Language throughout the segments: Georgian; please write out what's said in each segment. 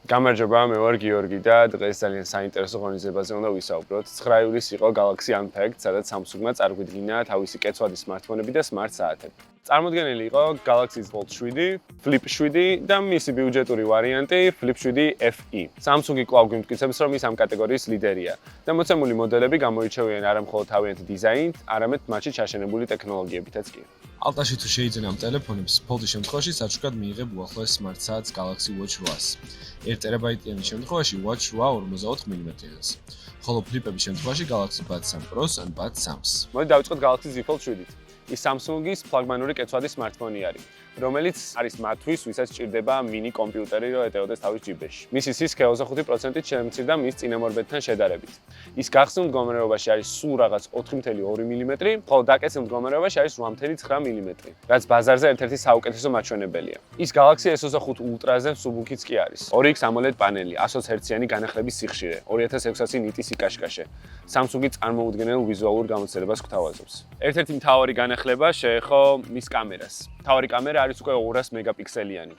გამარჯობა, მე ვარ გიორგი და დღეს ძალიან საინტერესო ღონისძიებაზე უნდა ვისაუბროთ. 9 ივლისს იყო Galaxy Unpacked, სადაც Samsung-მა წარგვიდგინა თავისი კეცვადი სმარტფონები და smart საათები. წარმოდგენილი იყო Galaxy Fold 7, Flip 7 და მისი ბიუჯეტური ვარიანტი Flip 7 FE. Samsung-ი კვლავ გვიმტკიცებს, რომ ის ამ კატეგორიის ლიდერია და მოცემული მოდელები გამოირჩევიან არა მხოლოდ თავიანთი დიზაინით, არამედ მათში ჩაშენებული ტექნოლოგიებითაც კი. ალტაში თუ შეიძენ ამ ტელეფონებს, Fold-ის შემთხვევაში საჩუქრად მიიღებ უახლოეს smart საათს Galaxy Watch 8-ს. 1 ტერაბაიტიანის შემთხვევაში Watch 8 44 mm-ს. ხოლო Flip-ების შემთხვევაში Galaxy Buds 3 Pro-ს ან Buds 3-ს. მოდი დავიწყოთ Galaxy Z Fold 7-ით. ის Samsung-ის ფლაგმანური კეცვადი სმარტფონი არის, რომელიც არის მათთვის, ვისაც სჭირდება მინი კომპიუტერი, რომ ეტეოდეს თავის ჯიბეში. მისი სისქე 25%-ით შემცირდა მის წინამორბედთან შედარებით. ის გახსნილ მდგომარეობაში არის სულ რაღაც 4.2 მმ, ხოლო დაკეცილ მდგომარეობაში არის 8.9 მმ, რაც ბაზარზე ერთ-ერთი საუკეთესო მაჩვენებელია. ის Galaxy S25 Ultra-ზე მსუბუქიც კი არის. 2X AMOLED პანელი, 120 Hz-იანი განახლების სიხშირე, 2600 ნიტის იკაშკაშე. Samsung-ი წარმოუდგენელ ვიზუალურ გამოცდილებას გვთავაზობს. ერთ-ერთი მთავარი განახლება შეეხო მის კამერას. მთავარი კამერა არის უკვე 200 მეგაპიქსელიანი.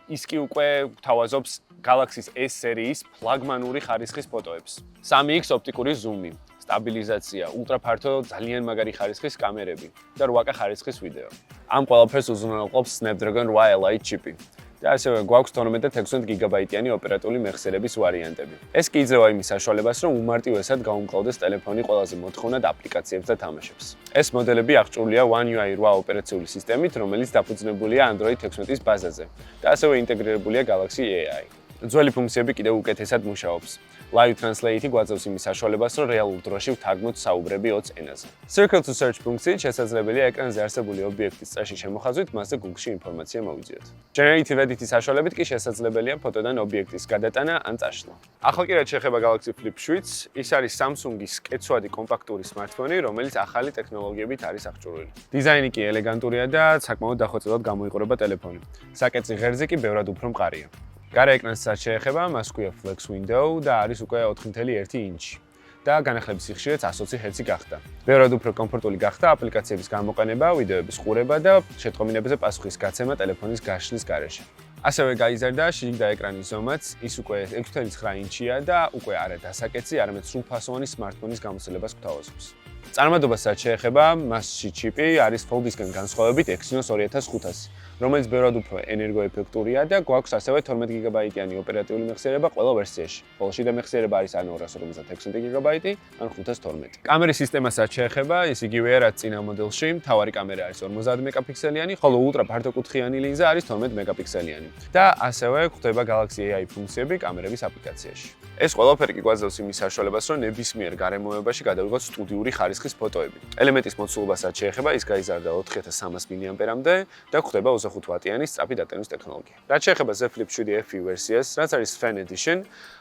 ის კი უკვე გვთავაზობს Galaxy-s S სერიის ფლაგმანური ხარისხის ფოტოებს. 3X ოპტიკური ზუმი, სტაბილიზაცია, ულტრაფართო ძალიან მაგარი ხარისხის კამერები და 8K ხარისხის ვიდეო. ამ ყველაფერს უზრუნველყოფს Snapdragon 8 Lite ჩიპი. და ასევე გვაქვს 12 და 16 გიგაბაიტიანი ოპერატიული მეხსიერების ვარიანტები. ეს კი იძლევა იმის საშუალებას, რომ უმარტივესად გაუმკლავდეს ტელეფონი ყველაზე მოთხოვნად აპლიკაციებს და თამაშებს. ეს მოდელები აღჭურვილია One UI 8 ოპერაციული სისტემით, რომელიც დაფუძნებულია Android 16-ის ბაზაზე და ასევე ინტეგრირებულია Galaxy AI. ძველი ფუნქციები კიდევ უკეთესად მუშაობს. Live Translate-ი გვაძლევს იმის საშუალებას, რომ რეალურ დროში ვთარგმნოთ საუბრები 20 ენაზე. Circle to Search ფუნქციით შესაძლებელია ეკრანზე არსებული ობიექტის წრეში შემოხაზვით, მასზე Google-ში ინფორმაცია მოვიძიოთ. Generative Edit-ის საშუალებით კი შესაძლებელია ფოტოდან ობიექტის გადატანა ან წაშლა. ახლა კი რაც შეეხება Galaxy Flip 7-ს, ის არის Samsung-ის კეცვადი კომპაქტური სმარტფონი, რომელიც ახალი ტექნოლოგიებით არის აღჭურვილი. დიზაინი კი ელეგანტურია და საკმაოდ დახვეწილად გამოიყურება ტელეფონი. საკეცი ღერძი კი ბევრად უფრო მყარია. გარე ეკრანსაც შეეხება, მას ჰქვია Flex Window და არის უკვე 4.1 ინჩი და განახლების სიხშირეც 120 Hz გახდა. ბევრად უფრო კომფორტული გახდა აპლიკაციების გამოყენება, ვიდეოების ყურება და შეტყობინებაზე პასუხის გაცემა ტელეფონის გაშლის გარეშე. ასევე გაიზარდა შიგ და ეკრანის ზომაც, ის უკვე 6.9 ინჩია და უკვე არა დასაკეცი, არამედ სრულფასოვანი სმარტფონის გამოცდილებას გვთავაზობს. წარმადობასაც შეეხება, მასში ჩიპი არის Fold-ისგან განსხვავებით Exynos 2500, რომელიც ბევრად უფრო ენერგოეფექტურია და გვაქვს ასევე 12 გიგაბაიტიანი ოპერატიული მეხსიერება ყველა ვერსიაში. ხოლო შიდა მეხსიერება არის ან 256 გიგაბაიტი, ან 512. კამერის სისტემასაც შეეხება, ის იგივეა რაც წინა მოდელში, მთავარი კამერა არის 50 მეგაპიქსელიანი, ხოლო ультра ფართოკუთხიანი ლინზა არის 12 მეგაპიქსელიანი. და ასევე გვხვდება Galaxy AI ფუნქციები კამერების აპლიკაციაში. ეს ყველაფერი კი გვაძლევს იმის საშუალებას, რომ ნებისმიერ გარემოებაში გადავიღოთ სტუდიური ხარისხის ფოტოები. ელემენტის მოცულობასაც შეეხება, ის გაიზარდა 4300 mAh-მდე და გვხვდება 25 ვატიანის სწრაფი დატევის ტექნოლოგია. რაც შეეხება Z Flip 7 FE ვერსიას, რაც არის Fan Edition,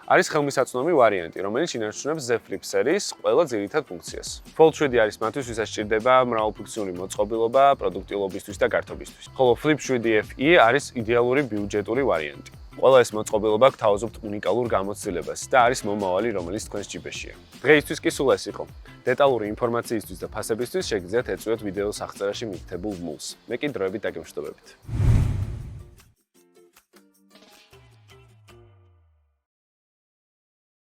არის ხელმისაწვდომი ვარიანტი, რომელიც ინარჩუნებს Z Flip სერიის ყველა ძირითად ფუნქციას. Fold 7 არის მათთვის, ვისაც სჭირდება მრავალფუნქციური მოწყობილობა, პროდუქტიულობისთვის და გართობისთვის. ხოლო Flip 7 FE არის იდეალური ბიუჯეტური ვარიანტი. ყველა ეს მოწყობილობა გთავაზობთ უნიკალურ გამოცდილებას და არის მომავალი, რომელიც თქვენს ჯიბეშია. დღეისთვის კი სულ ეს იყო. დეტალური ინფორმაციისთვის და ფასებისთვის შეგიძლიათ ეწვიოთ ვიდეოს აღწერაში მითითებულ ლინკს. მე კი დროებით დაგემშვიდობებით.